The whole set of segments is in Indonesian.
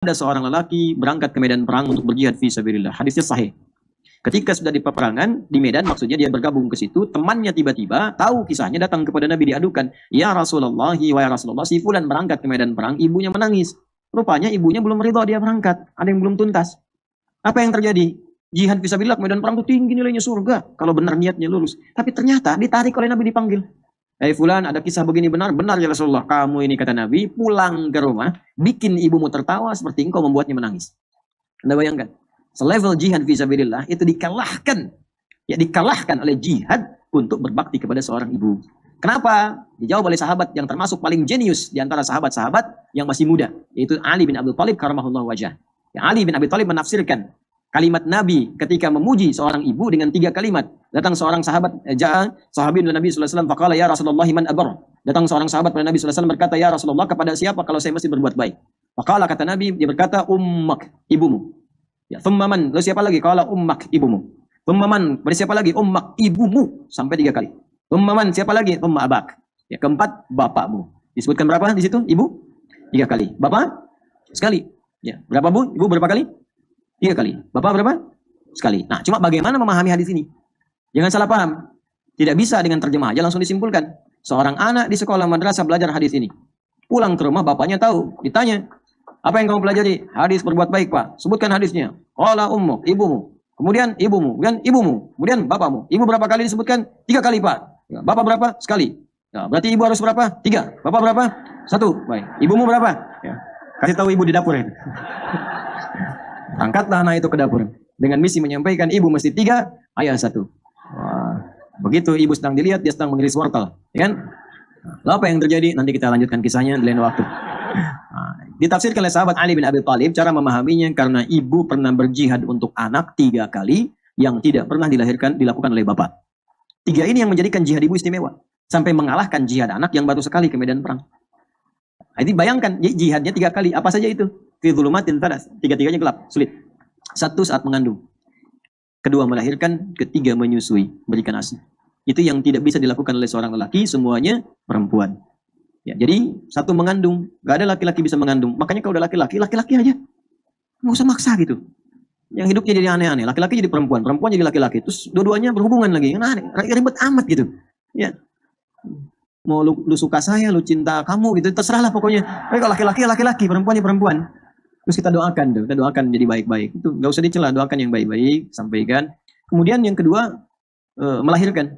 Ada seorang lelaki berangkat ke medan perang untuk berjihad fi sabilillah. Hadisnya sahih. Ketika sudah di peperangan di medan, maksudnya dia bergabung ke situ, temannya tiba-tiba tahu kisahnya, datang kepada Nabi diadukan, "Ya Rasulullah, wa ya Rasulullah, si fulan berangkat ke medan perang, ibunya menangis." Rupanya ibunya belum ridho dia berangkat, ada yang belum tuntas. Apa yang terjadi? Jihad fi sabilillah, medan perang itu tinggi nilainya surga kalau benar niatnya lurus. Tapi ternyata ditarik oleh Nabi, dipanggil. "Hei fulan, ada kisah begini, benar?" "Benar ya Rasulullah." "Kamu ini," kata Nabi, "pulang ke rumah, bikin ibumu tertawa seperti engkau membuatnya menangis." Anda bayangkan, selevel jihad fisabilillah itu dikalahkan. Ya, dikalahkan oleh jihad untuk berbakti kepada seorang ibu. Kenapa? Dijawab oleh sahabat yang termasuk paling jenius di antara sahabat-sahabat yang masih muda, yaitu Ali bin Abi Thalib karamahullah wajah. Ya, Ali bin Abi Thalib menafsirkan kalimat Nabi ketika memuji seorang ibu dengan 3 kalimat. Datang seorang sahabat, sahabi Nabi sallallahu alaihi wasallam, faqala ya Rasulullah man abar. Datang seorang sahabat pada Nabi sallallahu alaihi wasallam berkata, "Ya Rasulullah, kepada siapa kalau saya mesti berbuat baik?" Faqala, kata Nabi, dia berkata, "Ummak," ibumu. Ya, thumma man, lalu siapa lagi? Qala ummak, ibumu. Thumma man, pada siapa lagi? Ummak, ibumu, sampai 3 kali. Thumma man, siapa lagi? Thumma abak. Ya, keempat, bapakmu. Disebutkan berapa di situ? Ibu 3 kali. Bapak sekali. Ya, berapa Bu? Ibu berapa kali? 3 kali. Bapak berapa? Sekali. Nah, cuma bagaimana memahami hadis ini? Jangan salah paham. Tidak bisa dengan terjemah aja langsung disimpulkan. Seorang anak di sekolah madrasah belajar hadis ini. Pulang ke rumah bapaknya tahu. Ditanya, "Apa yang kamu pelajari?" "Hadis berbuat baik, Pak." "Sebutkan hadisnya." "Qala ummu," ibumu. Kemudian ibumu. Kemudian ibumu. Kemudian bapakmu. Ibu berapa kali disebutkan? 3 kali, Pak. Ya, bapak berapa? Sekali. Ya, berarti ibu harus berapa? 3. Bapak berapa? 1. Baik. Ibumu berapa? Ya. Kasih tahu ibu di dapur ya. Angkatlah anak itu ke dapur dengan misi menyampaikan ibu mesti 3, ayah 1. Wah, begitu ibu sedang dilihat, dia sedang mengiris wortel, ya kan? Lalu apa yang terjadi? Nanti kita lanjutkan kisahnya di lain waktu. Nah, ditafsirkan oleh sahabat Ali bin Abi Thalib cara memahaminya karena ibu pernah berjihad untuk anak 3 kali yang tidak pernah dilakukan oleh bapak. 3 ini yang menjadikan jihad ibu istimewa sampai mengalahkan jihad anak yang baru sekali ke medan perang. Jadi bayangkan jihadnya 3 kali, apa saja itu? Fi dzulumatin thalas, 3-tiganya gelap, sulit. 1 saat mengandung, 2 melahirkan, 3 menyusui, berikan ASI. Itu yang tidak bisa dilakukan oleh seorang lelaki, semuanya perempuan. Ya, jadi 1 mengandung, gak ada laki-laki bisa mengandung. Makanya kalau udah laki-laki, laki-laki aja, nggak usah maksa gitu. Yang hidupnya jadi aneh-aneh, laki-laki jadi perempuan, perempuan jadi laki-laki, terus dua-duanya berhubungan lagi, aneh, ribet amat gitu. Ya, mau lu suka saya, lu cinta kamu gitu, terserahlah pokoknya. Tapi kalau laki-laki, laki-laki, perempuan ya perempuan. Terus kita doakan tuh, kita doakan jadi baik-baik. Itu nggak usah dicela, doakan yang baik-baik, sampaikan. Kemudian yang kedua, melahirkan.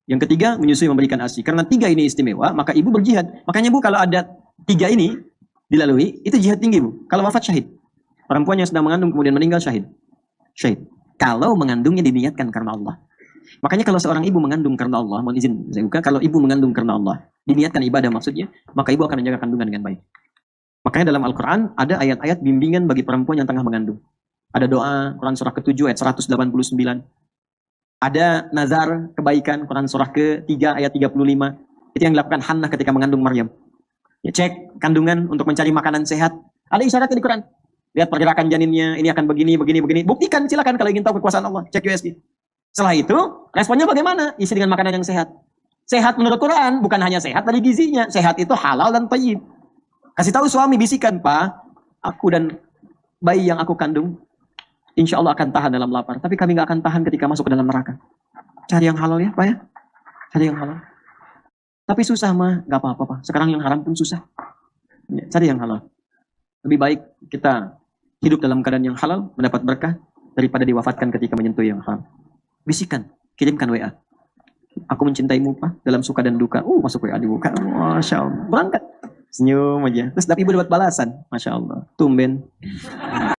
Yang ketiga, menyusui, memberikan ASI. Karena 3 ini istimewa, maka ibu berjihad. Makanya Bu, kalau ada 3 ini dilalui, itu jihad tinggi Bu. Kalau wafat syahid. Perempuan yang sedang mengandung kemudian meninggal syahid. Syahid. Kalau mengandungnya diniatkan karena Allah. Makanya kalau seorang ibu mengandung karena Allah, mohon izin saya buka, kalau ibu mengandung karena Allah, diniatkan ibadah maksudnya, maka ibu akan menjaga kandungan dengan baik. Makanya dalam Al-Quran ada ayat-ayat bimbingan bagi perempuan yang tengah mengandung. Ada doa, Quran surah ke-7 ayat 189. Ada nazar kebaikan, Quran surah ke-3 ayat 35. Itu yang dilakukan Hannah ketika mengandung Maryam. Ya, cek kandungan untuk mencari makanan sehat. Ada isyaratnya di Quran. Lihat pergerakan janinnya, ini akan begini. Buktikan, silakan kalau ingin tahu kekuasaan Allah. Cek USG. Setelah itu, responnya bagaimana? Isi dengan makanan yang sehat. Sehat menurut Quran, bukan hanya sehat dari gizinya. Sehat itu halal dan thayyib. Kasih tahu suami, bisikan, "Pak, aku dan bayi yang aku kandung, insya Allah akan tahan dalam lapar. Tapi kami gak akan tahan ketika masuk ke dalam neraka." Cari yang halal ya, Pak ya. Cari yang halal. Tapi susah mah, gak apa-apa Pak. Sekarang yang haram pun susah. Ya, cari yang halal. Lebih baik kita hidup dalam keadaan yang halal, mendapat berkah, daripada diwafatkan ketika menyentuh yang haram. Bisikan, kirimkan WA. "Aku mencintaimu Pak, dalam suka dan duka." Masuk WA dibuka. Masya Allah. Berangkat. Senyum aja. Terus tapi ibu dapat balasan. Masya Allah. Tumben.